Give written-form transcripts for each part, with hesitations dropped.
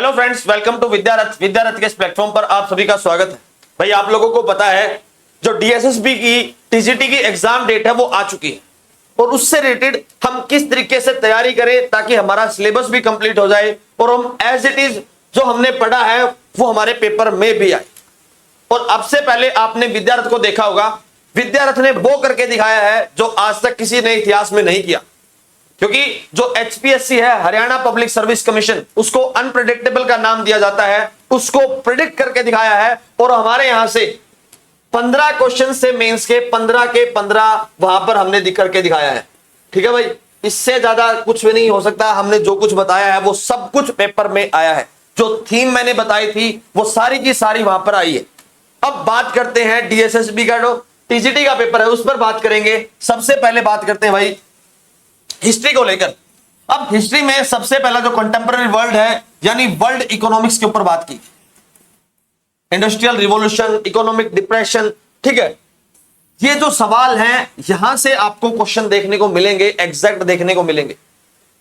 Hello friends, welcome to Vidyarath. Vidyarath के इस platform पर आप सभी का स्वागत है। भाई आप लोगों को पता है जो डीएसएसबी की टीजीटी की एग्जाम डेट है वो आ चुकी है और उससे रिलेटेड हम किस तरीके से तैयारी करें ताकि हमारा सिलेबस भी कंप्लीट हो जाए और हम एज इट इज जो हमने पढ़ा है वो हमारे पेपर में भी आए। और अब से पहले आपने विद्यारथ को देखा होगा, विद्यारथ ने वो करके दिखाया है जो आज तक किसी ने इतिहास में नहीं किया, क्योंकि जो एचपीएससी है, हरियाणा पब्लिक सर्विस कमीशन, उसको अनप्रेडिक्टेबल का नाम दिया जाता है, उसको प्रिडिक्ट करके दिखाया है। और हमारे यहां से 15 क्वेश्चन से मेंस के 15 के 15 वहां पर हमने करके दिखाया है। ठीक है भाई, इससे ज्यादा कुछ भी नहीं हो सकता। हमने जो कुछ बताया है वो सब कुछ पेपर में आया है। जो थीम मैंने बताई थी वो सारी की सारी वहां पर आई है। अब बात करते हैं डीएसएसबी का जो टीजीटी का पेपर है उस पर बात करेंगे। सबसे पहले बात करते हैं भाई हिस्ट्री को लेकर। अब हिस्ट्री में सबसे पहला जो कंटेम्पररी वर्ल्ड है यानी वर्ल्ड इकोनॉमिक्स के ऊपर बात की, इंडस्ट्रियल रिवॉल्यूशन, इकोनॉमिक डिप्रेशन। ठीक है, ये जो सवाल हैं यहां से आपको क्वेश्चन देखने को मिलेंगे, एग्जैक्ट देखने को मिलेंगे।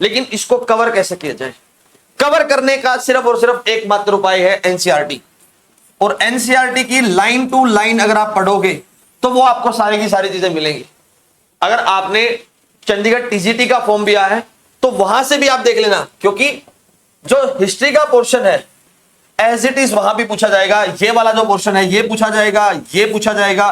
लेकिन इसको कवर कैसे किया जाए? कवर करने का सिर्फ और सिर्फ एकमात्र उपाय है एनसीईआरटी। और एनसीईआरटी की लाइन टू लाइन अगर आप पढ़ोगे तो वो आपको सारी की सारी चीजें मिलेंगी। अगर आपने चंडीगढ़ टीजीटी का फॉर्म भी आया है तो वहां से भी आप देख लेना, क्योंकि जो हिस्ट्री का पोर्शन है एज इट इज वहां भी पूछा जाएगा। ये वाला जो पोर्शन है ये पूछा जाएगा, ये पूछा जाएगा।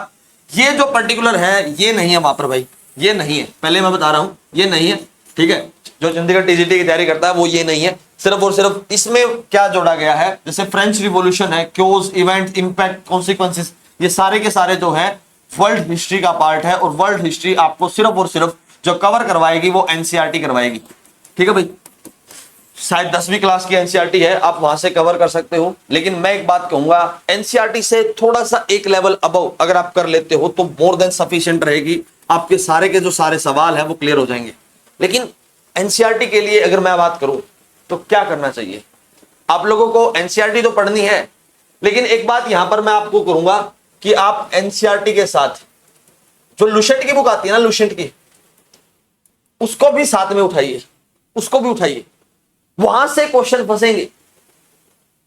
ये जो पर्टिकुलर है ये नहीं है वहां पर भाई, ये नहीं है। पहले मैं बता रहा हूं ये नहीं है। ठीक है, जो चंडीगढ़ टीजीटी की तैयारी करता है वो ये नहीं है। सिर्फ और सिर्फ इसमें क्या जोड़ा गया है, जैसे फ्रेंच रिवॉल्यूशन है, क्योज, इवेंट, इंपैक्ट, कॉन्सिक्वेंसेस, ये सारे के सारे जो है वर्ल्ड हिस्ट्री का पार्ट है। और वर्ल्ड हिस्ट्री आपको सिर्फ और सिर्फ जो कवर करवाएगी वो एनसीईआरटी करवाएगी। ठीक है भाई, शायद 10वीं क्लास की एनसीईआरटी है, आप वहां से कवर कर सकते हो। लेकिन मैं एक बात कहूंगा, एनसीईआरटी से थोड़ा सा एक लेवल अबव अगर आप कर लेते हो तो मोर देन सफिशिएंट रहेगी। आपके सारे के जो सारे सवाल है वो क्लियर हो जाएंगे। लेकिन एनसीईआरटी के लिए अगर मैं बात करूं तो क्या करना चाहिए? आप लोगों को एनसीईआरटी तो पढ़नी है, लेकिन एक बात यहां पर मैं आपको करूंगा कि आप एनसीईआरटी के साथ जो लुसेंट की बुक आती है ना, लुसेंट की, उसको भी साथ में उठाइए, उसको भी उठाइए। वहां से क्वेश्चन फंसेंगे।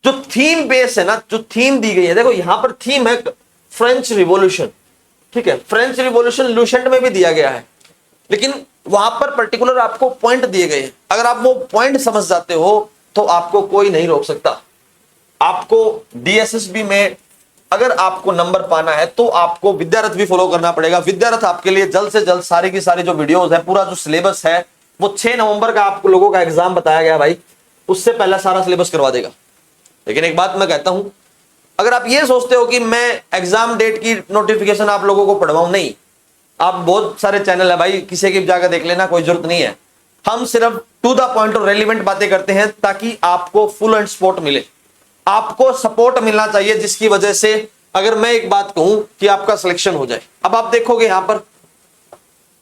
जो थीम बेस है ना, जो थीम दी गई है, देखो यहां पर थीम है फ्रेंच रिवॉल्यूशन। ठीक है, फ्रेंच रिवॉल्यूशन लुसेंट में भी दिया गया है, लेकिन वहां पर पर्टिकुलर आपको पॉइंट दिए गए हैं। अगर आप वो पॉइंट समझ जाते हो तो आपको कोई नहीं रोक सकता। आपको डीएसएसबी में अगर आपको नंबर पाना है तो आपको विद्यारथ भी फॉलो करना पड़ेगा। विद्यारथ आपके लिए जल्द से जल्द सारी की सारी जो वीडियोस है, पूरा जो सिलेबस है वो 6 नवंबर का आप लोगों का एग्जाम बताया गया भाई, उससे पहला सारा सिलेबस करवा देगा। लेकिन एक बात मैं कहता हूं, अगर आप ये सोचते हो कि मैं एग्जाम डेट की नोटिफिकेशन आप लोगों को पढ़वाऊं, नहीं, आप बहुत सारे चैनल है भाई, किसी की जाकर देख लेना, कोई जरूरत नहीं है। हम सिर्फ टू द पॉइंट और रेलिवेंट बातें करते हैं ताकि आपको फुल एंड सपोर्ट मिले। आपको सपोर्ट मिलना चाहिए जिसकी वजह से अगर मैं एक बात कहूं कि आपका सिलेक्शन हो जाए। अब आप देखोगे यहां पर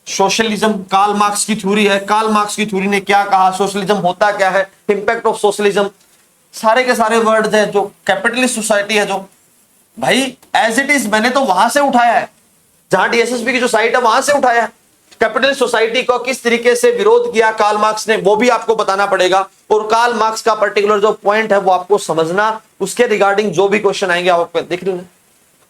सोशलिज्म, कार्ल मार्क्स की थ्योरी है। कार्ल मार्क्स की थ्योरी ने क्या कहा, सोशलिज्म होता क्या है, इंपैक्ट ऑफ सोशलिज्म, सारे के सारे वर्ड्स हैं। जो कैपिटलिस्ट सोसाइटी है, जो भाई एज इट इज मैंने तो वहां से उठाया है, जहां डीएसएसबी की जो साइट है वहां से उठाया है। कैपिटलिस्ट सोसाइटी को किस तरीके से विरोध किया कार्ल मार्क्स ने वो भी आपको बताना पड़ेगा। और कार्ल मार्क्स का पर्टिकुलर जो पॉइंट है वो आपको समझना, उसके रिगार्डिंग जो भी क्वेश्चन आएंगे आप देख लेना।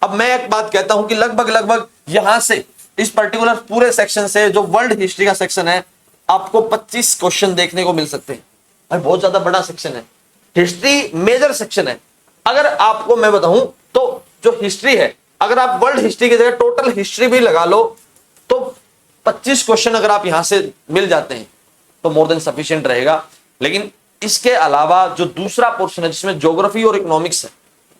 अब मैं एक बात कहता हूं कि लगभग यहां से इस पर्टिकुलर पूरे सेक्शन से जो वर्ल्ड हिस्ट्री का सेक्शन है आपको 25 क्वेश्चन देखने को मिल सकते हैं। भाई बहुत ज्यादा बड़ा सेक्शन है, हिस्ट्री मेजर सेक्शन है। अगर आपको मैं बताऊं तो जो हिस्ट्री है, अगर आप वर्ल्ड हिस्ट्री की जगह टोटल हिस्ट्री भी लगा लो तो 25 क्वेश्चन अगर आप यहां से मिल जाते हैं तो मोर देन सफिशिएंट रहेगा। लेकिन इसके अलावा जो दूसरा पोर्शन है जिसमें ज्योग्राफी और इकोनॉमिक्स है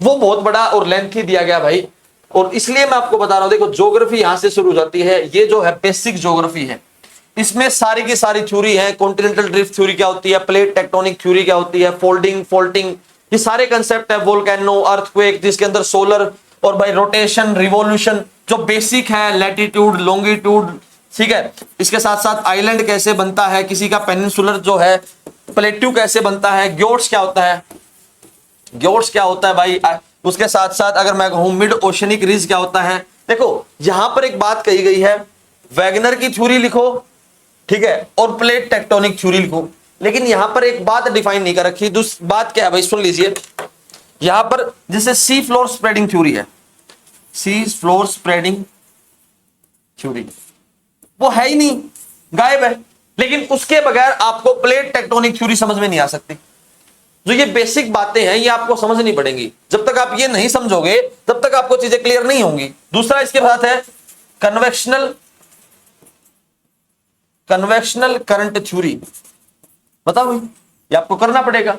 वो बहुत बड़ा और लेंथी दिया गया भाई। और इसलिए मैं आपको बता रहा हूं, देखो ज्योग्राफी यहां से शुरू हो जाती है। ये जो है बेसिक ज्योग्राफी है, इसमें सारी की सारी थ्योरी है। कॉन्टिनेंटल ड्रिफ्ट थ्योरी क्या होती है, प्लेट टेक्टोनिक थ्योरी क्या होती है, फोल्डिंग, फोल्टिंग, ये सारे कंसेप्ट है। वोल्केनो, अर्थक्वेक, जिसके अंदर सोलर और भाई रोटेशन, रिवॉल्यूशन जो बेसिक है, लैटिट्यूड, लॉन्गिट्यूड। ठीक है, इसके साथ साथ आइलैंड कैसे बनता है, किसी का पेनिनसुलर जो है, प्लेट्यू कैसे बनता है, ग्योट्स क्या होता है, ग्योट्स क्या होता है भाई। उसके साथ साथ अगर मैं कहूं मिड ओशनिक रिज क्या होता है। देखो यहां पर एक बात कही गई है, वैगनर की थ्योरी लिखो, ठीक है, और प्लेट टेक्टोनिक थ्योरी लिखो। लेकिन यहां पर एक बात डिफाइन नहीं कर रखी। दूसरी बात क्या है भाई, सुन लीजिए। यहां पर जैसे सी फ्लोर स्प्रेडिंग थ्योरी है, सी फ्लोर स्प्रेडिंग थ्योरी वो है ही नहीं, गायब है। लेकिन उसके बगैर आपको प्लेट टेक्टोनिक थ्योरी समझ में नहीं आ सकती। जो ये बेसिक बातें हैं ये आपको समझनी पड़ेंगी। जब तक आप ये नहीं समझोगे तब तक आपको चीजें क्लियर नहीं होंगी। दूसरा इसके साथ है कन्वेक्शनल करंट थ्योरी। बताओ ये आपको करना पड़ेगा।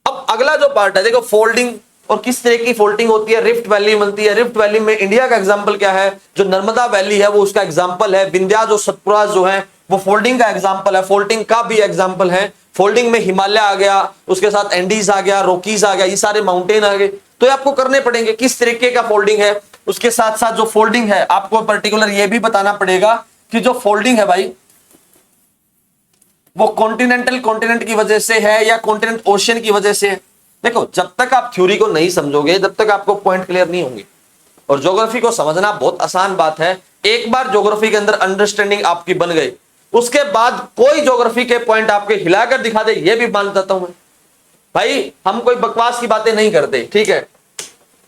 अब अगला जो पार्ट है, देखो फोल्डिंग और किस तरह की फोल्डिंग होती है, रिफ्ट वैली बनती है। रिफ्ट वैली में इंडिया का एग्जांपल क्या है, जो नर्मदा वैली है वो उसका एग्जांपल है। विंध्या जो सतपुरा जो है वो फोल्डिंग का एग्जांपल है, फोल्डिंग का भी एग्जांपल है। फोल्डिंग में हिमालय आ गया, उसके साथ एंडीज आ गया, रोकीज आ गया, ये सारे माउंटेन आ गए। तो ये आपको करने पड़ेंगे किस तरीके का फोल्डिंग है। उसके साथ साथ जो फोल्डिंग है आपको पर्टिकुलर ये भी बताना पड़ेगा कि जो फोल्डिंग है भाई वो कॉन्टिनेंट की वजह से है या कॉन्टिनेंट ओशियन की वजह से है। देखो जब तक आप थ्योरी को नहीं समझोगे तब तक आपको पॉइंट क्लियर नहीं होंगे। और ज्योग्राफी को समझना बहुत आसान बात है। एक बार ज्योग्राफी के अंदर अंडरस्टैंडिंग आपकी बन गई, उसके बाद कोई ज्योग्राफी के पॉइंट आपके हिलाकर दिखा दे, ये भी मान जाता हूं मैं। भाई हम कोई बकवास की बातें नहीं करते, ठीक है।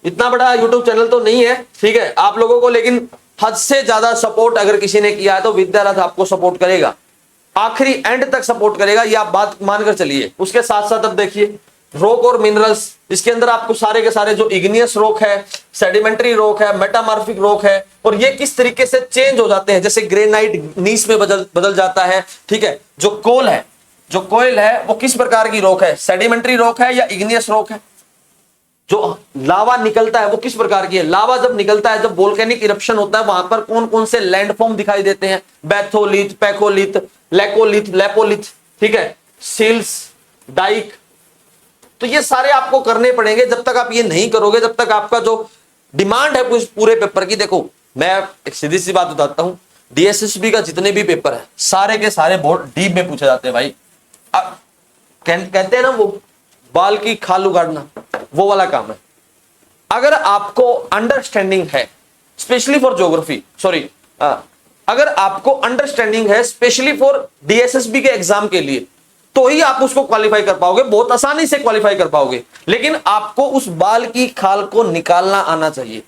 इतना बड़ा यूट्यूब चैनल तो नहीं है, ठीक है आप लोगों को, लेकिन हद से ज्यादा सपोर्ट अगर किसी ने किया है तो विद्यारथ आपको सपोर्ट करेगा, आखिरी एंड तक सपोर्ट करेगा, ये आप बात मानकर चलिए। उसके साथ साथ अब देखिए रॉक और मिनरल्स, इसके अंदर आपको सारे के सारे जो इग्नियस रॉक है, सेडिमेंट्री रॉक है, मेटामॉर्फिक रॉक है, और ये किस तरीके से चेंज हो जाते हैं। जैसे ग्रेनाइट नीस में बदल जाता है, ठीक है। जो कोयल है वो किस प्रकार की रॉक है, सेडिमेंट्री रॉक है या इग्नियस रॉक है। जो लावा निकलता है वो किस प्रकार की है। लावा जब निकलता है, जब वोल्केनिक इरप्शन होता है, वहां पर कौन कौन से लैंडफॉर्म दिखाई देते हैं, बैथोलिथ, पैकोलिथ, लेपोलिथ, ठीक है, सिल्स, डाइक। तो ये सारे आपको करने पड़ेंगे। जब तक आप ये नहीं करोगे तब तक आपका जो डिमांड है पूरे पेपर की, देखो मैं एक सीधी सी बात बताता हूं, डीएसएसबी का जितने भी पेपर है सारे के सारे बहुत डीप में पूछे जाते हैं भाई। कहते हैं ना वो बाल की खाल उगाड़ना, वो वाला काम है। अगर आपको अंडरस्टैंडिंग है स्पेशली फॉर ज्योग्राफी, अगर आपको अंडरस्टैंडिंग है स्पेशली फॉर डीएसएसबी के एग्जाम के लिए, तो ही आप उसको क्वालिफाई कर पाओगे, बहुत आसानी से क्वालिफाई कर पाओगे। लेकिन आपको उस बाल की खाल को निकालना आना चाहिए।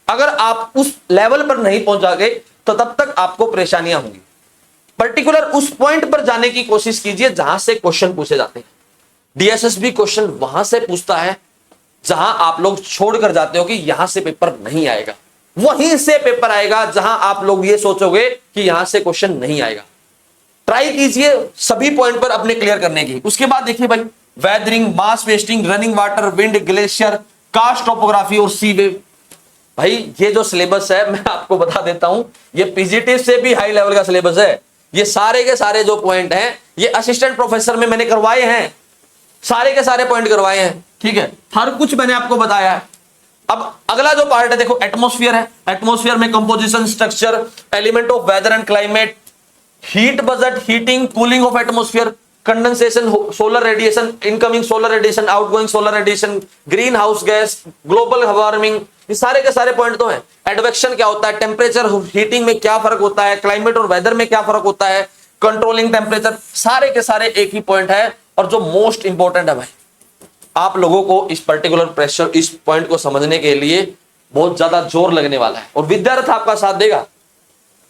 अगर आप उस लेवल पर नहीं पहुंचागे तो तब तक आपको परेशानियां होंगी। पर्टिकुलर उस पॉइंट पर जाने की कोशिश कीजिए जहां से क्वेश्चन पूछे जाते हैं। डीएसएसबी क्वेश्चन वहां से पूछता है जहां आप लोग छोड़कर जाते हो कि यहां से पेपर नहीं आएगा, वहीं से पेपर आएगा जहां आप लोग ये सोचोगे कि यहां से क्वेश्चन नहीं आएगा। ट्राई कीजिए सभी पॉइंट पर अपने क्लियर करने की। उसके बाद देखिए भाई, weathering, mass wasting, running water, wind, glacier, karst topography और सी वेव। भाई ये जो सिलेबस है मैं आपको बता देता हूं, ये पीजीटी से भी हाई लेवल का सिलेबस है। ये सारे के सारे जो पॉइंट हैं ये असिस्टेंट प्रोफेसर में मैंने करवाए हैं, सारे के सारे पॉइंट करवाए हैं, ठीक है। हर कुछ मैंने आपको बताया है। अब अगला जो पार्ट है देखो एटमॉस्फेयर है। एटमॉस्फेयर में composition, structure, element of weather and climate, heat budget, heating, cooling of atmosphere, condensation, solar radiation, incoming solar radiation, outgoing solar radiation, greenhouse gas, global warming, ये सारे के सारे पॉइंट तो हैं। एडवेक्शन क्या होता है, टेम्परेचर हीटिंग में क्या फर्क होता है, क्लाइमेट और वेदर में क्या फर्क होता है, कंट्रोलिंग टेम्परेचर, सारे के सारे एक ही पॉइंट है। और जो मोस्ट इंपॉर्टेंट है भाई, आप लोगों को इस पर्टिकुलर प्रेशर, इस पॉइंट को समझने के लिए बहुत ज्यादा जोर लगने वाला है और विद्यारथ आपका साथ देगा।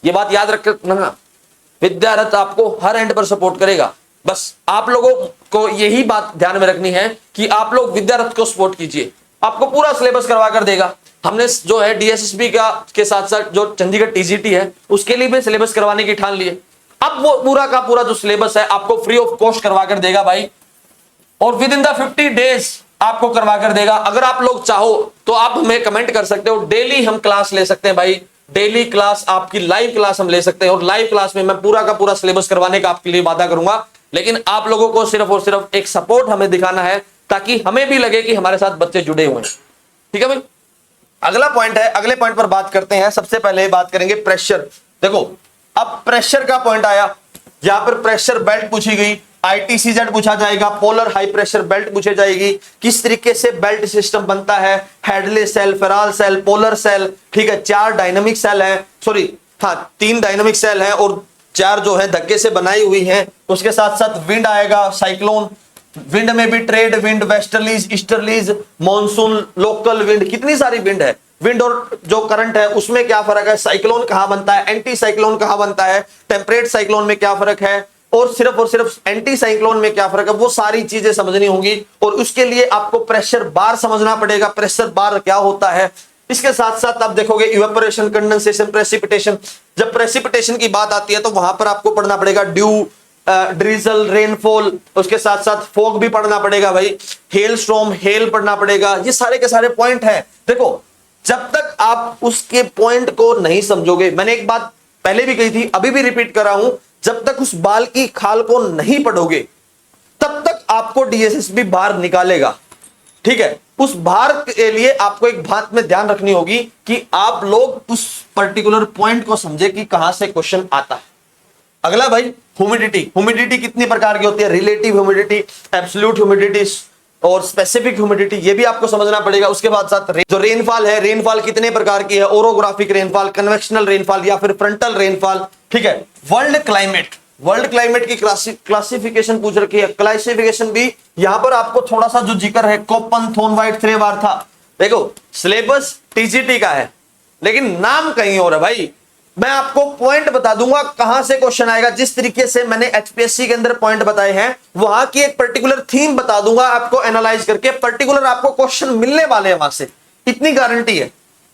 ये बात याद रखना, विद्यारथ आपको हर एंड पर सपोर्ट करेगा। बस आप लोगों को यही बात ध्यान में रखनी है कि आप लोग विद्यारथ को सपोर्ट कीजिए, आपको पूरा सिलेबस करवा कर देगा। हमने जो है डीएसएसबी का के साथ साथ जो चंडीगढ़ टीजीटी है उसके लिए भी सिलेबस करवाने की ठान लिए। अब वो पूरा का पूरा जो सिलेबस है आपको फ्री ऑफ कॉस्ट करवा कर देगा भाई, और विद इन द 50 डेज आपको करवा कर देगा। अगर आप लोग चाहो तो आप हमें कमेंट कर सकते हो, डेली हम क्लास ले सकते हैं भाई, डेली क्लास, आपकी लाइव क्लास हम ले सकते हैं। और लाइव क्लास में मैं पूरा का पूरा सिलेबस करवाने का आपके लिए वादा करूंगा। लेकिन आप लोगों को सिर्फ और सिर्फ एक सपोर्ट हमें दिखाना है ताकि हमें भी लगे कि हमारे साथ बच्चे जुड़े हुए हैं, ठीक है भाई। अगला पॉइंट है, अगले पॉइंट पर बात करते हैं। सबसे पहले बात करेंगे प्रेशर। देखो अब प्रेशर का पॉइंट आया, यहां पर प्रेशर बेल्ट पूछी गई, ITCZ पूछा जाएगा, पोलर हाई प्रेशर बेल्ट पूछे जाएगी, किस तरीके से बेल्ट सिस्टम बनता है, Hadley cell, Ferrel cell, polar cell, ठीक है। 4 डायनामिक सेल है, 3 डायनामिक सेल है और चार जो है धक्के से बनाई हुई हैं। उसके साथ साथ विंड आएगा, साइक्लोन, विंड में भी trade wind, westerlies, easterlies, monsoon, local wind, कितनी सारी विंड है। विंड और जो करंट है उसमें क्या फर्क है, साइक्लोन कहां बनता है, एंटी साइक्लोन कहां बनता है, टेम्परेट साइक्लोन में क्या फर्क है, और सिर्फ एंटी साइक्लोन में क्या फर्क है, वो सारी चीजें समझनी होंगी। और उसके लिए आपको प्रेशर बार समझना पड़ेगा, प्रेशर बार क्या होता है। इसके साथ साथ आप देखोगे इवेपोरेशन, कंडेंसेशन, प्रेसिपिटेशन। जब प्रेसिपिटेशन की बात आती है तो वहां पर आपको पढ़ना पड़ेगा ड्यू, ड्रिजल, रेनफॉल। उसके साथ साथ फॉग भी पढ़ना पड़ेगा भाई, हेल स्टॉर्म, हेल पढ़ना पड़ेगा। ये सारे के सारे पॉइंट हैं। देखो, जब तक आप उसके पॉइंट को नहीं समझोगे, मैंने एक बात पहले भी कही थी, अभी भी रिपीट कर रहा हूं, जब तक उस बाल की खाल को नहीं पढ़ोगे तब तक आपको डीएसएसबी बाहर निकालेगा। ठीक है, उस भार के लिए आपको एक बात में ध्यान रखनी होगी कि आप लोग उस पर्टिकुलर पॉइंट को समझे कि कहां से क्वेश्चन आता है। अगला भाई, ह्यूमिडिटी। ह्यूमिडिटी कितनी प्रकार की होती है, रिलेटिव ह्यूमिडिटी, एब्सोल्यूट ह्यूमिडिटी और स्पेसिफिक ह्यूमिडिटी, ये भी आपको समझना पड़ेगा। उसके बाद साथ जो रेनफॉल है, रेनफॉल कितने प्रकार की है, ओरोग्राफिक रेनफॉल, कन्वेक्शनल रेनफॉल या फिर फ्रंटल रेनफॉल। ठीक है, वर्ल्ड क्लाइमेट, वर्ल्ड क्लाइमेट की क्लासिफिकेशन पूछ रखी है। क्लासिफिकेशन भी यहां पर आपको थोड़ा सा जो जिक्र है, कोपन, थोर्नवाइट, थ्रेवार था। देखो, सिलेबस टीजीटी का है लेकिन नाम कहीं और है भाई। मैं आपको पॉइंट बता दूंगा कहां से क्वेश्चन आएगा। जिस तरीके से मैंने एचपीएससी के अंदर पॉइंट बताए हैं, वहां की एक पर्टिकुलर थीम बता दूंगा आपको, एनालाइज करके पर्टिकुलर आपको क्वेश्चन मिलने वाले हैं वहां से, इतनी गारंटी है।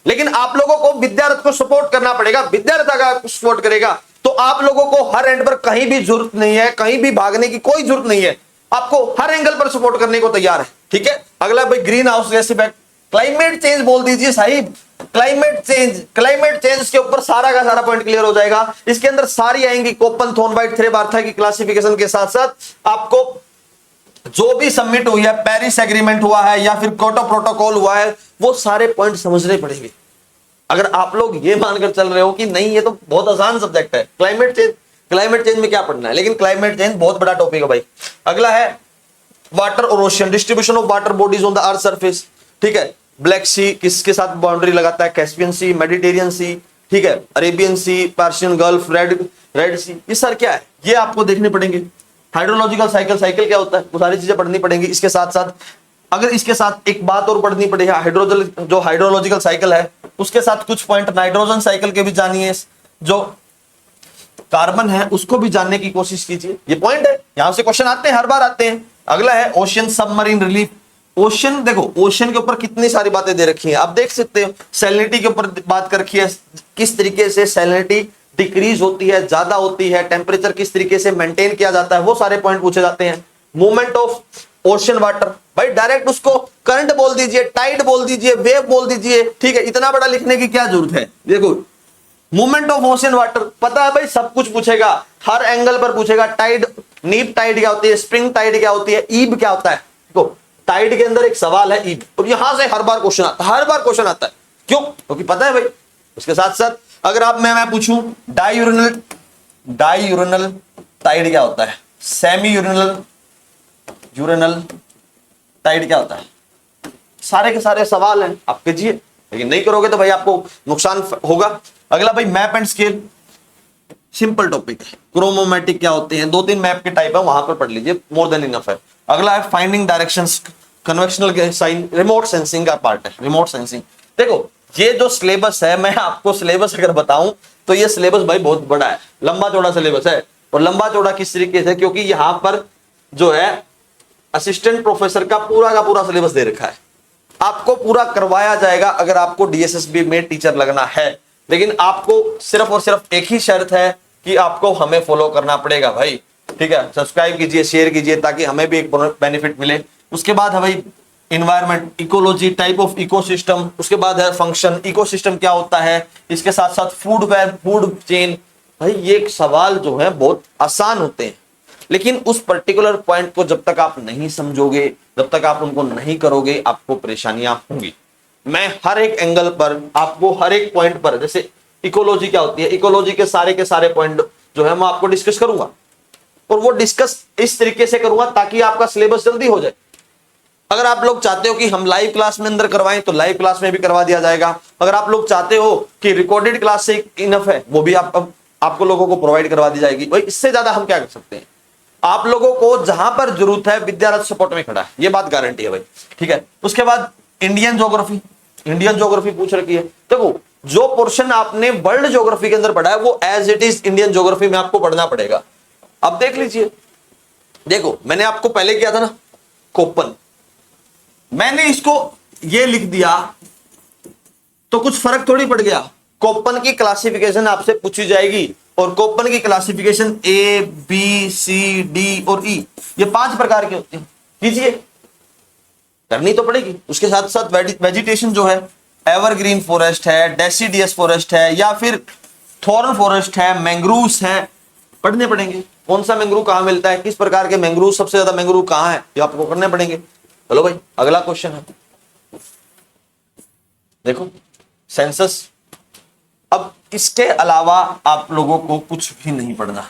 लेकिन आप लोगों को विद्यार्थी को सपोर्ट करना पड़ेगा। विद्यार्थी अगर सपोर्ट करेगा तो आप लोगों को हर एंड पर कहीं भी जरूरत नहीं है, कहीं भी भागने की कोई जरूरत नहीं है, आपको हर एंगल पर सपोर्ट करने को तैयार है। ठीक है, अगला भाई, green house gas effect, climate change बोल दीजिए Sahib, climate change. Climate change के ऊपर सारा का सारा पॉइंट क्लियर हो जाएगा। इसके अंदर सारी आएंगी, कोपन, थोर्नवाइट, थ्रेबार्था की क्लासिफिकेशन के साथ साथ आपको जो भी सबमिट हुई है, पेरिस एग्रीमेंट हुआ है या फिर क्योटो प्रोटोकॉल हुआ है, वो सारे पॉइंट समझने पड़ेंगे। अगर आप लोग ये मानकर चल रहे हो कि नहीं ये तो बहुत आसान सब्जेक्ट है, क्लाइमेट चेंज, क्लाइमेट चेंज में क्या पढ़ना है, लेकिन क्लाइमेट चेंज बहुत बड़ा टॉपिक है भाई। अगला है वाटर और ocean, distribution of water bodies on the earth surface. ठीक है, ब्लैक सी किसके साथ बाउंड्री लगाता है, कैस्पियन सी, मेडिटेरियन सी, ठीक है, अरेबियन सी, पर्शियन गल्फ, रेड सी, ये सर क्या है, ये आपको देखने पड़ेंगे। हाइड्रोलॉजिकल साइकिल, साइकिल क्या होता है, वो सारी चीजें पढ़नी पड़ेंगी। इसके साथ साथ अगर इसके साथ एक बात और पढ़नी पड़ेगी, हाइड्रोलॉजिकल साइकिल है, उसके साथ कुछ पॉइंट नाइट्रोजन साइकिल के भी जानिए, जो कार्बन है उसको भी जानने की कोशिश कीजिए। ये पॉइंट है, यहां से क्वेश्चन आते हैं, हर बार आते हैं। अगला है ओशियन सबमरीन रिलीफ। ओशियन, देखो ओशियन के ऊपर कितनी सारी बातें दे रखी हैं, आप देख सकते हो। सैलिनिटी के ऊपर बात कर रखी है, किस तरीके से सैलिनिटी डिक्रीज होती है, ज्यादा होती है, टेम्परेचर किस तरीके से मेंटेन किया जाता है, वो सारे पॉइंट पूछे जाते हैं। मूवमेंट ऑफ ओशियन वाटर, भाई डायरेक्ट उसको करंट बोल दीजिए, टाइड बोल दीजिए, वेव बोल दीजिए। ठीक है, इतना बड़ा लिखने की क्या जरूरत है। देखो, मूवमेंट ऑफ ओशियन वाटर पता है भाई, सब कुछ पूछेगा, हर एंगल पर पूछेगा। टाइड, नीप टाइड क्या होती है, स्प्रिंग टाइड क्या होती है, ईब क्या होता है। देखो, टाइड के अंदर एक सवाल है ईब, तो यहां से हर बार क्वेश्चन आता है, हर बार क्वेश्चन आता है। क्यों? क्योंकि पता है भाई। उसके साथ साथ अगर आप मैं पूछूं डाईयूरिनल टाइड क्या होता है, सेमी यूरिनल टाइड क्या होता है, सारे के सारे सवाल हैं, आप कीजिए। लेकिन नहीं करोगे तो भाई आपको नुकसान होगा। अगला भाई, map and scale, simple topic है। क्रोमोमेटिक क्या होते हैं, 2-3 मैप के टाइप है, वहां पर पढ़ लीजिए, मोर देन इनफ है। अगला है फाइंडिंग डायरेक्शंस, कन्वेक्शनल के साइन, रिमोट सेंसिंग का पार्ट है, रिमोट सेंसिंग। देखो, ये जो सिलेबस है, मैं आपको सिलेबस अगर बताऊं तो ये सिलेबस भाई बहुत बड़ा है, लंबा चौड़ा सिलेबस है। और लंबा चौड़ा किस तरीके से, क्योंकि यहां पर जो है असिस्टेंट प्रोफेसर का पूरा सिलेबस दे रखा है, आपको पूरा करवाया जाएगा अगर आपको डीएसएसबी में टीचर लगना है। लेकिन आपको सिर्फ और सिर्फ एक ही शर्त है कि आपको हमें फॉलो करना पड़ेगा भाई। ठीक है, सब्सक्राइब कीजिए, शेयर कीजिए, ताकि हमें भी एक बेनिफिट मिले। उसके बाद है भाई environment, ecology, type of ecosystem. उसके बाद है फंक्शन, इकोसिस्टम क्या होता है। इसके साथ साथ फूड वेब, फूड चेन। भाई ये सवाल जो है बहुत आसान होते हैं, लेकिन उस पर्टिकुलर पॉइंट को जब तक आप नहीं समझोगे, जब तक आप उनको नहीं करोगे, आपको परेशानियां होंगी। मैं हर एक एंगल पर आपको हर एक पॉइंट पर, जैसे इकोलॉजी क्या होती है, इकोलॉजी के सारे पॉइंट जो है मैं आपको डिस्कस करूंगा, और वो डिस्कस इस तरीके से करूंगा ताकि आपका सिलेबस जल्दी हो जाए। अगर आप लोग चाहते हो कि हम लाइव क्लास में अंदर करवाएं तो लाइव क्लास में भी करवा दिया जाएगा। अगर आप लोग चाहते हो कि रिकॉर्डेड क्लास से इनफ है, वो भी आप आपको लोगों को प्रोवाइड करवा दी जाएगी। भाई इससे ज्यादा हम क्या कर सकते हैं? आप लोगों को जहां पर जरूरत है विद्यारथ सपोर्ट में खड़ा है, ये बात गारंटी है भाई। ठीक है, उसके बाद इंडियन ज्योग्राफी, इंडियन ज्योग्राफी पूछ रखी है। देखो जो पोर्शन आपने वर्ल्ड ज्योग्राफी के अंदर पढ़ा है वो as it is Indian geography में आपको पढ़ना पड़ेगा। अब देख लीजिए, देखो मैंने आपको पहले किया था ना कोप्पन, मैंने इसको ये लिख दिया तो कुछ फर्क थोड़ी पड़ गया। कोप्पन की क्लासिफिकेशन आपसे पूछी जाएगी और कोप्पन की classification a b c d और ई, ये 5 प्रकार के होते हैं। कीजिए, करनी तो पड़ेगी। उसके साथ साथ वेजिटेशन जो है एवरग्रीन फॉरेस्ट है, डेसिडियस फॉरेस्ट है, या फिर थॉर्न फॉरेस्ट है, मैंग्रूव्स है, पढ़ने पड़ेंगे। कौन सा मैंग्रूव कहां मिलता है, किस प्रकार के मैंग्रूव, सबसे ज्यादा मैंग्रूव कहां है, ये आपको करने पड़ेंगे। चलो भाई अगला क्वेश्चन है, देखो सेंसस। अब इसके अलावा आप लोगों को कुछ भी नहीं पढ़ना,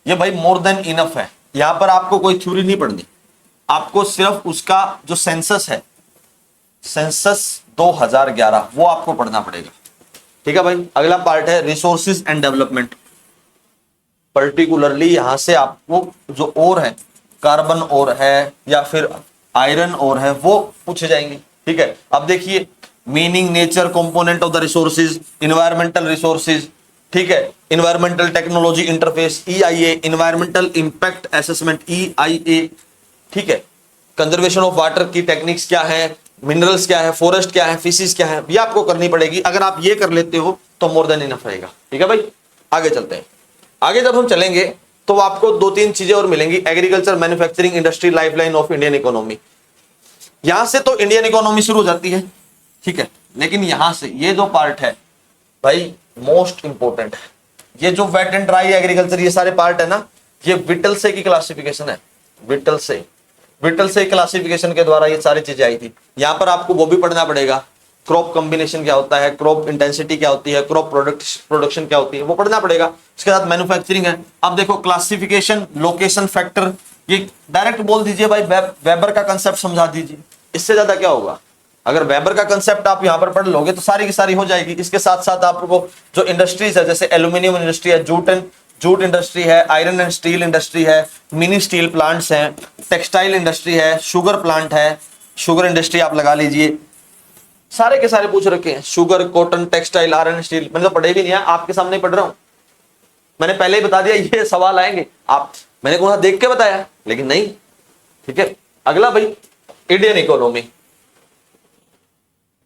ये भाई मोर देन इनफ है। यहां पर आपको कोई थ्योरी नहीं पढ़नी, आपको सिर्फ उसका जो सेंसस है, सेंसस 2011, वो आपको पढ़ना पड़ेगा। ठीक है भाई, अगला पार्ट है रिसोर्सेज एंड डेवलपमेंट। पर्टिकुलरली यहां से आपको जो ओर है, कार्बन ओर है या फिर आयरन ओर है, वो पूछे जाएंगे। ठीक है, अब देखिए meaning, nature, component of the resources, environmental resources, ठीक है, environmental technology interface EIA, environmental impact assessment EIA, ठीक है, कंजर्वेशन ऑफ वाटर की टेक्निक्स क्या है, मिनरल्स क्या है, फॉरेस्ट क्या है, फिशेस क्या है, ये आपको करनी पड़ेगी। अगर आप ये कर लेते हो तो मोर देन इनफ रहेगा। ठीक है भाई, आगे चलते हैं। आगे जब हम चलेंगे तो आपको 2-3 चीजें और मिलेंगी, agriculture, manufacturing, industry, lifeline of Indian economy. यहां से तो इंडियन इकोनॉमी शुरू हो जाती है, ठीक है, लेकिन यहां से ये जो पार्ट है भाई मोस्ट इंपॉर्टेंट है। ये जो वेट एंड ड्राई एग्रीकल्चर, ये सारे पार्ट है ना, ये विटल से की क्लासिफिकेशन है, विटल से क्लासिफिकेशन के द्वारा ये सारी चीजें आई थी। यहां पर आपको वो भी पढ़ना पड़ेगा, क्रॉप कॉम्बिनेशन क्या होता है, क्रॉप इंटेंसिटी क्या होती है, क्रॉप प्रोडक्शन क्या होती है, वो पढ़ना पड़ेगा। इसके साथ मैन्युफैक्चरिंग है। अब देखो क्लासिफिकेशन, लोकेशन फैक्टर, ये डायरेक्ट बोल दीजिए भाई, वेबर का कंसेप्ट समझा दीजिए, इससे ज्यादा क्या होगा। अगर वेबर का कंसेप्ट आप यहां पर पढ़ लोगे तो सारी की सारी हो जाएगी। इसके साथ साथ आपको जो इंडस्ट्रीज है, जैसे एल्यूमिनियम इंडस्ट्री है, जूट इंडस्ट्री है, आयरन एंड स्टील इंडस्ट्री है, मिनी स्टील प्लांट्स हैं, टेक्सटाइल इंडस्ट्री है, शुगर प्लांट है, शुगर इंडस्ट्री आप लगा लीजिए, सारे के सारे पूछ रखे हैं। Sugar, cotton, textile, iron, steel, मैंने तो पढ़े भी नहीं है, आपके सामने पढ़ रहा हूं। मैंने पहले ही बता दिया ये सवाल आएंगे, आप मैंने कौन देख के बताया, लेकिन नहीं। ठीक है, अगला भाई इंडियन इकोनॉमी।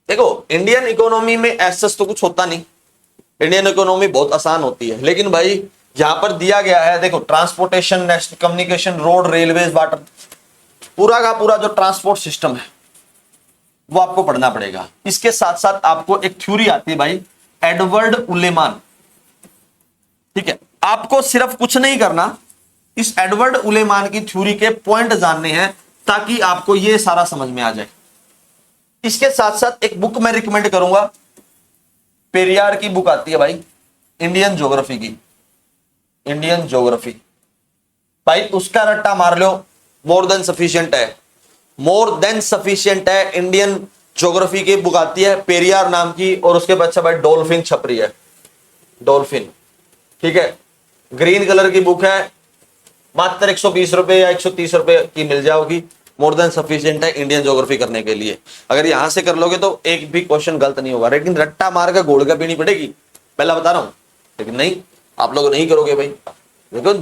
देखो इंडियन इकोनॉमी में ऐसा तो कुछ होता नहीं, इंडियन इकोनॉमी बहुत आसान होती है, लेकिन भाई यहां पर दिया गया है, देखो transportation, next communication, road, railways, water, पूरा का पूरा जो ट्रांसपोर्ट सिस्टम है वो आपको पढ़ना पड़ेगा। इसके साथ साथ आपको एक थ्योरी आती है भाई, एडवर्ड उलेमान। ठीक है, आपको सिर्फ कुछ नहीं करना, इस एडवर्ड उलेमान की थ्योरी के पॉइंट जानने हैं ताकि आपको ये सारा समझ में आ जाए। इसके साथ साथ एक बुक मैं रिकमेंड करूंगा, पेरियार की बुक आती है भाई, इंडियन ज्योग्राफी की, इंडियन ज्योग्राफी, भाई उसका रट्टा मार लो, मोर देन सफिशिएंट है, मोर देन सफिशिएंट है। इंडियन ज्योग्राफी की बुक आती है पेरियार नाम की, और उसके बाद भाई डॉल्फिन छप रही है, डॉल्फिन, ठीक है, ग्रीन कलर की बुक है, मात्र 120 रुपए या 130 रुपए की मिल जाओगी, मोर देन सफिशिएंट है इंडियन ज्योग्राफी करने के लिए। अगर यहां से कर लोगे तो एक भी क्वेश्चन गलत नहीं होगा, लेकिन रट्टा मार के गोल का पीनी पड़ेगी, पहला बता रहा हूं। लेकिन नहीं, आप लोग नहीं करोगे भाई, देखो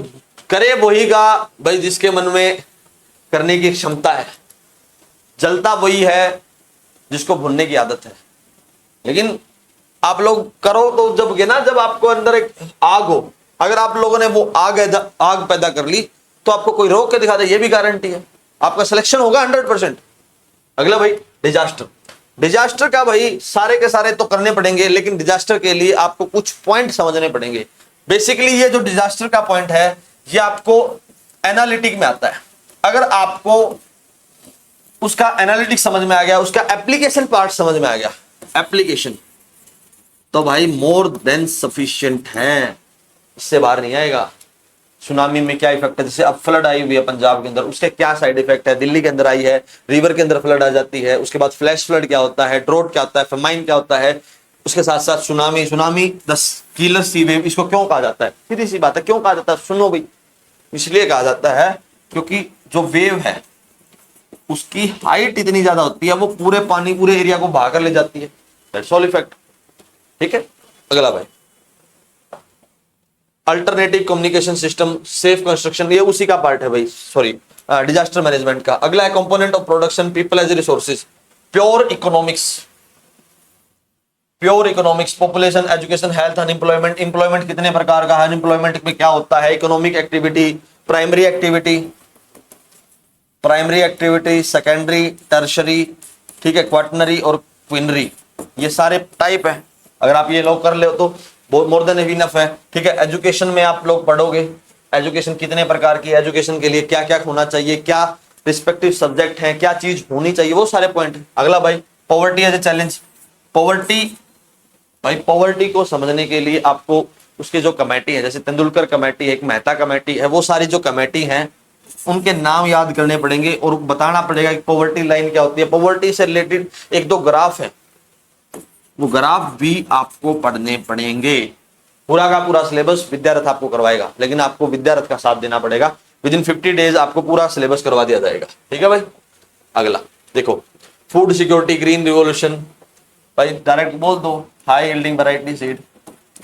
करे वही का भाई जिसके मन में करने की क्षमता है, जलता वही है जिसको भूलने की आदत है। लेकिन आप लोग करो तो जब आपको अंदर एक आग हो, अगर आप लोगों ने वो आग पैदा कर ली तो आपको कोई रोक के दिखा दे, ये भी गारंटी है आपका सिलेक्शन होगा 100%। अगला भाई डिजास्टर का भाई सारे के सारे तो करने पड़ेंगे, लेकिन डिजास्टर के लिए आपको कुछ पॉइंट समझने पड़ेंगे। बेसिकली ये जो डिजास्टर का पॉइंट है ये आपको एनालिटिक में आता है। अगर आपको उसका एनालिटिक्स समझ में आ गया, उसका एप्लीकेशन पार्ट समझ में आ गया, एप्लीकेशन, तो भाई मोर देन सफिशिएंट है, इससे बाहर नहीं आएगा। सुनामी में क्या इफेक्ट है, जैसे अब फ्लड आई हुई है पंजाब के अंदर, उसके क्या साइड इफेक्ट है, दिल्ली के अंदर आई है, रिवर के अंदर फ्लड आ जाती है, उसके बाद फ्लैश फ्लड क्या होता है, ड्रोट क्या होता है, फेमाइन क्या होता है, उसके साथ साथ tsunami, tsunami the killer sea wave, इसको क्यों कहा जाता है? सीधी सी बात है, क्यों कहा जाता है? सुनो भाई, इसलिए कहा जाता है क्योंकि जो वेव है उसकी हाइट इतनी ज्यादा होती है, वो पूरे पानी, पूरे एरिया को बहा कर ले जाती है। That's all effect. ठीक है, अगला भाई, alternative communication system, safe construction, ये उसी का पार्ट है भाई, सॉरी, डिजास्टर मैनेजमेंट का। अगला है component of production, people as resources, pure economics, pure economics, population, education, health, unemployment. Employment कितने प्रकार का है, अनएम्प्लॉयमेंट में क्या होता है, economic activity, primary activity, primary activity, secondary, tertiary, ठीक है, क्वार्टनरी और क्विनरी, ये सारे टाइप है। अगर आप ये लोग कर ले तो मोर देन इनफ है। ठीक है, एजुकेशन में आप लोग पढ़ोगे एजुकेशन कितने प्रकार की है, एजुकेशन के लिए क्या क्या होना चाहिए, क्या रिस्पेक्टिव सब्जेक्ट हैं, क्या चीज होनी चाहिए, वो सारे पॉइंट। अगला भाई, poverty as a challenge. Poverty भाई, पॉवर्टी को समझने के लिए आपको उसके जो कमेटी है, जैसे तेंदुलकर कमेटी है, एक मेहता कमेटी है, वो सारी जो कमेटी है उनके नाम याद करने पड़ेंगे और बताना पड़ेगा कि पॉवर्टी लाइन क्या होती है। पॉवर्टी से रिलेटेड एक दो ग्राफ है, वो ग्राफ भी आपको पढ़ने पड़ेंगे। पूरा का पूरा सिलेबस विद्यारथ आपको करवाएगा, लेकिन आपको विद्यारथ का साथ देना पड़ेगा। विद इन 50 डेज आपको पूरा सिलेबस करवा दिया जाएगा। ठीक है भाई, अगला देखो, फूड सिक्योरिटी, ग्रीन रिवॉल्यूशन, भाई डायरेक्ट बोल दो, high yielding variety seed,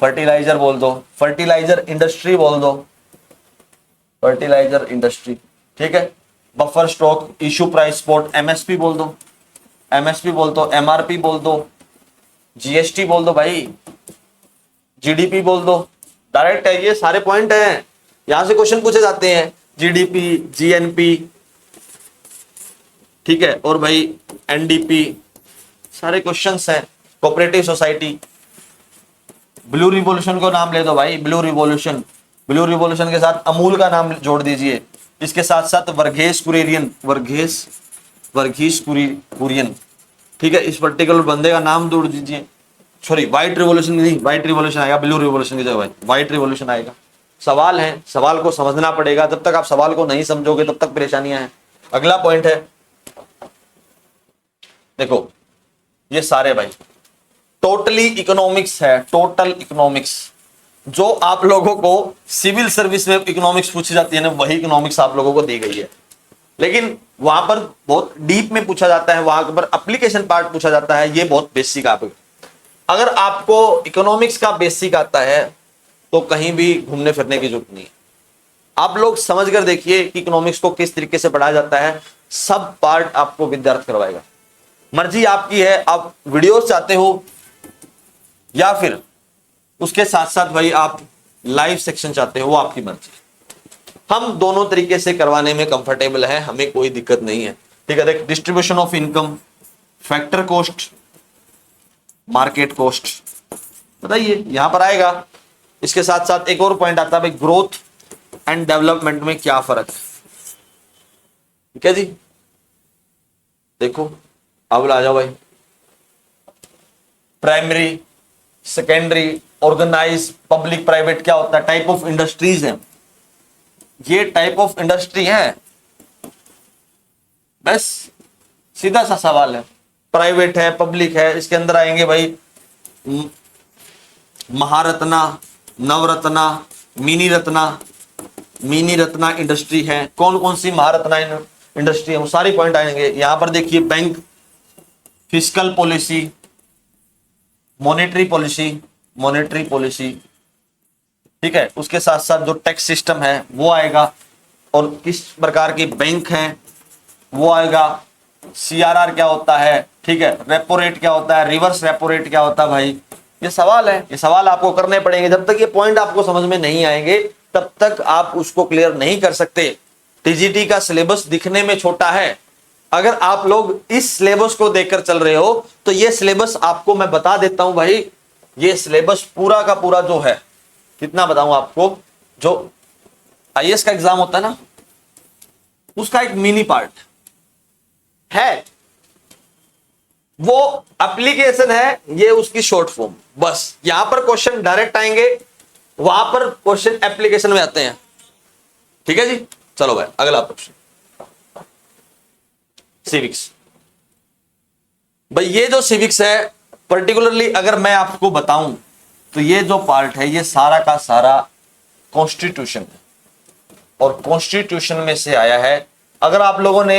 fertiliser बोल दो, फर्टिलाइजर इंडस्ट्री बोल दो, फर्टिलाइजर इंडस्ट्री। ठीक है, buffer stock, issue price spot, MSP बोल दो, एमएसपी बोल दो, एमआरपी बोल दो, जीएसटी बोल दो भाई, जीडीपी बोल दो। डायरेक्ट है, ये सारे पॉइंट हैं, यहां से क्वेश्चन पूछे जाते हैं। जीडीपी, जीएनपी, ठीक है, और भाई एनडीपी, सारे क्वेश्चंस हैं। कोऑपरेटिव सोसाइटी, ब्लू रिवॉल्यूशन को नाम ले दो भाई, ब्लू रिवॉल्यूशन, ब्लू रिवॉल्यूशन के साथ अमूल का नाम जोड़ दीजिए, इसके साथ साथ वर्गीस कुरियन, वर्गीस कुरियन, ठीक है, इस पर्टिकुलर बंदे का नाम जोड़ दीजिए। सॉरी, व्हाइट रिवॉल्यूशन नहीं, व्हाइट रिवॉल्यूशन आएगा, ब्लू रिवॉल्यूशन की जगह व्हाइट रिवॉल्यूशन आएगा। सवाल है, सवाल को समझना पड़ेगा, जब तक आप सवाल को नहीं समझोगे तब तक परेशानियां हैं। अगला पॉइंट है, देखो ये सारे भाई टोटली इकोनॉमिक्स है, टोटल इकोनॉमिक्स। जो आप लोगों को सिविल सर्विस में इकोनॉमिक्स पूछी जाती है ना, वही इकोनॉमिक्स आप लोगों को दी गई है, लेकिन वहां पर बहुत डीप में पूछा जाता है, वहां पर एप्लीकेशन पार्ट पूछा जाता है, ये बहुत बेसिक। आप अगर आपको इकोनॉमिक्स का बेसिक आता है तो कहीं भी घूमने फिरने की जरूरत नहीं है। आप लोग समझ कर देखिए कि इकोनॉमिक्स को किस तरीके से पढ़ाया जाता है, सब पार्ट आपको विद्यार्थी करवाएगा। मर्जी आपकी है, आप वीडियोस चाहते हो या फिर उसके साथ साथ भाई आप लाइव सेक्शन चाहते हो, वो आपकी मर्जी। हम दोनों तरीके से करवाने में कंफर्टेबल है, हमें कोई दिक्कत नहीं है। ठीक है, देख, distribution of income, factor cost, market cost, बताइए यहां पर आएगा। इसके साथ साथ एक और पॉइंट आता है भाई, ग्रोथ एंड डेवलपमेंट में क्या फर्क है। ठीक है जी, देखो अब आ जाओ भाई, primary, secondary, organise, public, private क्या होता है, टाइप ऑफ इंडस्ट्रीज है, ये टाइप ऑफ इंडस्ट्री है, बस सीधा सा सवाल है। प्राइवेट है, पब्लिक है, इसके अंदर आएंगे भाई महारत्ना, नवरत्ना, मिनी रत्ना इंडस्ट्री है। कौन कौन सी महारत्ना इंडस्ट्री है, वो सारी पॉइंट आएंगे। यहां पर देखिए, bank, fiscal policy, monetary policy, ठीक है, उसके साथ साथ जो टैक्स सिस्टम है वो आएगा, और किस प्रकार की बैंक है वो आएगा। सीआरआर क्या होता है, ठीक है, रेपो रेट क्या होता है, रिवर्स रेपो रेट क्या होता है भाई, ये सवाल है, ये सवाल आपको करने पड़ेंगे। जब तक ये पॉइंट आपको समझ में नहीं आएंगे तब तक आप उसको क्लियर नहीं कर सकते। टीजीटी का सिलेबस दिखने में छोटा है, अगर आप लोग इस सिलेबस को देखकर चल रहे हो तो ये सिलेबस आपको मैं बता देता हूं भाई, ये सिलेबस पूरा का पूरा जो है, कितना बताऊं आपको, जो आईएएस का एग्जाम होता है ना, उसका एक मिनी पार्ट है, वो एप्लीकेशन है, ये उसकी शॉर्ट फॉर्म। बस यहां पर क्वेश्चन डायरेक्ट आएंगे, वहां पर क्वेश्चन एप्लीकेशन में आते हैं। ठीक है जी, चलो भाई अगला प्रश्न, सिविक्स। भाई ये जो सिविक्स है पर्टिकुलरली अगर मैं आपको बताऊं तो ये जो पार्ट है ये सारा का सारा कॉन्स्टिट्यूशन है, और कॉन्स्टिट्यूशन में से आया है। अगर आप लोगों ने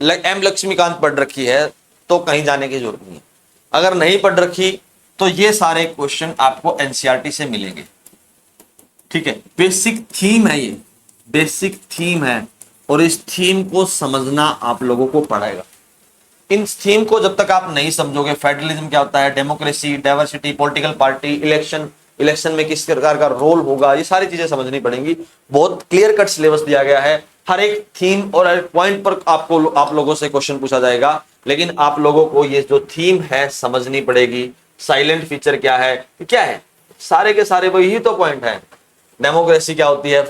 एम लक्ष्मीकांत पढ़ रखी है तो कहीं जाने की जरूरत नहीं है, अगर नहीं पढ़ रखी तो ये सारे क्वेश्चन आपको एनसीईआरटी से मिलेंगे। ठीक है, बेसिक थीम है, ये बेसिक थीम है, और इस थीम को समझना आप लोगों को पड़ेगा। इन थीम को जब तक आप नहीं समझोगे, फेडरलिज्म क्या होता है, democracy, diversity, political party, election में किस प्रकार का रोल होगा, ये सारी चीजें समझनी पड़ेंगी। बहुत क्लियर कट सिलेबस दिया गया है, हर एक थीम और हर एक पॉइंट पर आप लोगों से क्वेश्चन पूछा जाएगा, लेकिन आप लोगों को ये जो थीम है समझनी पड़ेगी। साइलेंट फीचर क्या है, सारे के सारे वही तो पॉइंट है। डेमोक्रेसी क्या होती है,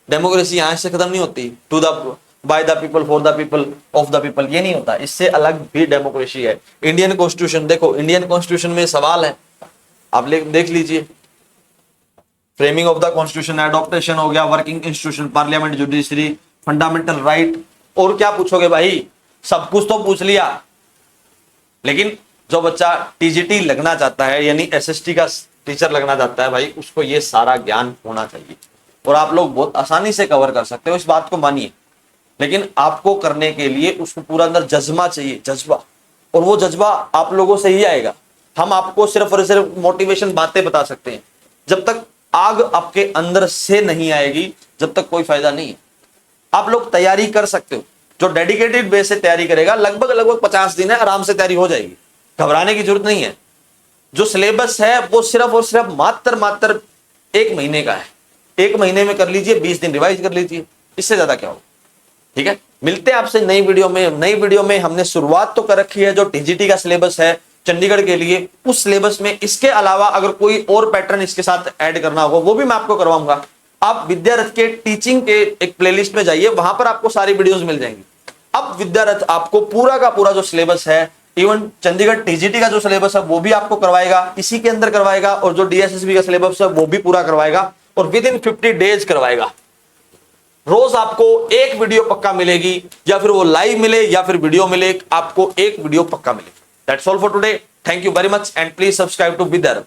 डेमोक्रेसी यहां से खत्म नहीं होती, to the by the people, for the people, of the people, ये नहीं होता, इससे अलग भी डेमोक्रेसी है। इंडियन कॉन्स्टिट्यूशन देखो, इंडियन कॉन्स्टिट्यूशन में सवाल है, आप देख लीजिए। Framing of the constitution, adaptation हो गया, working institution, parliament, judiciary, fundamental right, और क्या पूछोगे भाई, सब कुछ तो पूछ लिया। लेकिन जो बच्चा टीजीटी लगना चाहता है, यानी एसएसटी का टीचर लगना चाहता है भाई, उसको ये सारा ज्ञान होना चाहिए, और आप लोग बहुत आसानी से कवर कर सकते हो, इस बात को मानिए। लेकिन आपको करने के लिए उसको पूरा अंदर जज्बा चाहिए, जज्बा, और वो जज्बा आप लोगों से ही आएगा। हम आपको सिर्फ और सिर्फ मोटिवेशन बातें बता सकते हैं, जब तक आग आपके अंदर से नहीं आएगी जब तक कोई फायदा नहीं है। आप लोग तैयारी कर सकते हो, जो डेडिकेटेड बेस से तैयारी करेगा, लगभग 50 दिन है, आराम से तैयारी हो जाएगी, घबराने की जरूरत नहीं है। जो सिलेबस है वो सिर्फ और सिर्फ मात्र 1 महीने का है, 1 महीने में कर लीजिए, 20 दिन रिवाइज कर लीजिए, इससे ज्यादा क्या होगा। ठीक है, मिलते हैं आपसे नई वीडियो में। नई वीडियो में हमने शुरुआत तो कर रखी है, जो टीजीटी का सिलेबस है चंडीगढ़ के लिए, उस सिलेबस में इसके अलावा अगर कोई और पैटर्न इसके साथ ऐड करना होगा वो भी मैं आपको करवाऊंगा। आप विद्यारथ के टीचिंग के एक प्लेलिस्ट में जाइए, वहां पर आपको सारी वीडियोस मिल जाएंगी। अब विद्यारथ आपको पूरा का पूरा जो सिलेबस है, इवन चंडीगढ़ टीजीटी का जो सिलेबस है वो भी आपको करवाएगा, इसी के अंदर करवाएगा, और जो डीएसएसबी का सिलेबस है वो भी पूरा करवाएगा, और विद इन 50 डेज करवाएगा। रोज आपको एक वीडियो पक्का मिलेगी, या फिर वो लाइव मिले या फिर वीडियो मिले, आपको एक वीडियो पक्का मिले। That's all for today, thank you very much and please subscribe to विद्यारथ।